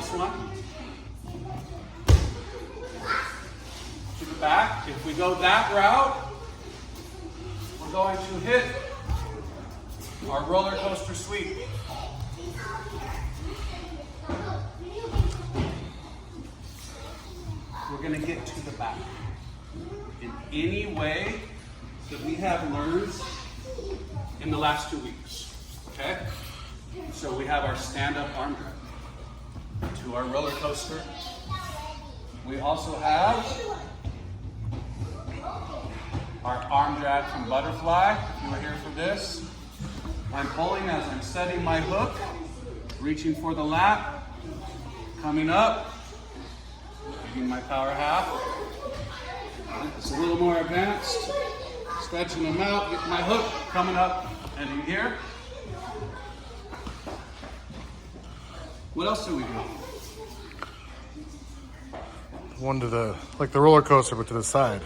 this one. To the back. If we go that route, we're going to hit our roller coaster sweep. We're going to get to the back in any way that we have learned in the last 2 weeks. Okay? So we have our stand-up arm drag to our roller coaster. We also have our arm drag from butterfly. If you were here for this, I'm pulling as I'm setting my hook, reaching for the lat, coming up, giving my power half. It's a little more advanced. Stretching them out, get my hook, coming up, and in here. What else do we do? One to the, like the roller coaster, but to the side.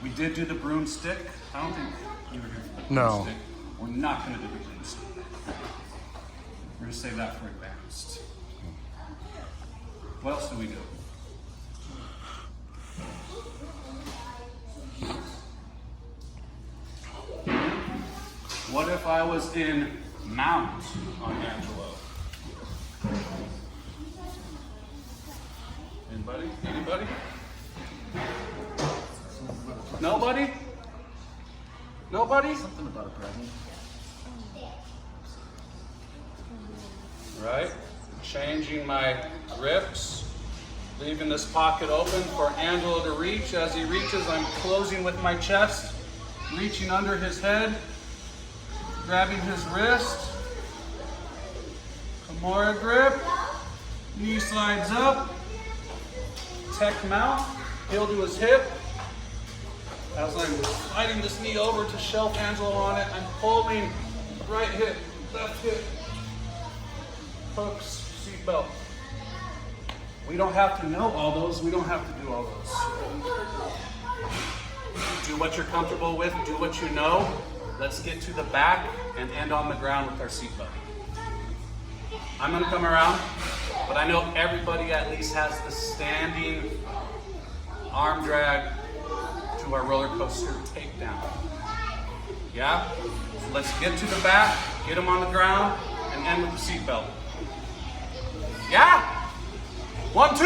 We did do the broomstick. I don't think you were here for the No. broomstick. We're not going to do the broomstick. We're going to save that for advanced. What else do we do? What if I was in mount on Angelo? Anybody? Anybody? Nobody? Nobody? Something about a present. Right? Changing my grips. Leaving this pocket open for Angelo to reach. As he reaches, I'm closing with my chest. Reaching under his head. Grabbing his wrist. Kimura grip. Knee slides up. Tech mount. Heel to his hip. As I'm sliding this knee over to shelf Angelo on it, I'm pulling right hip, left hip. Hooks, seatbelt. We don't have to know all those. We don't have to do all those. Do what you're comfortable with. Do what you know. Let's get to the back and end on the ground with our seatbelt. I'm going to come around, but I know everybody at least has the standing arm drag to our roller coaster takedown. Yeah? So let's get to the back, get them on the ground, and end with the seatbelt. Yeah? 1, 2.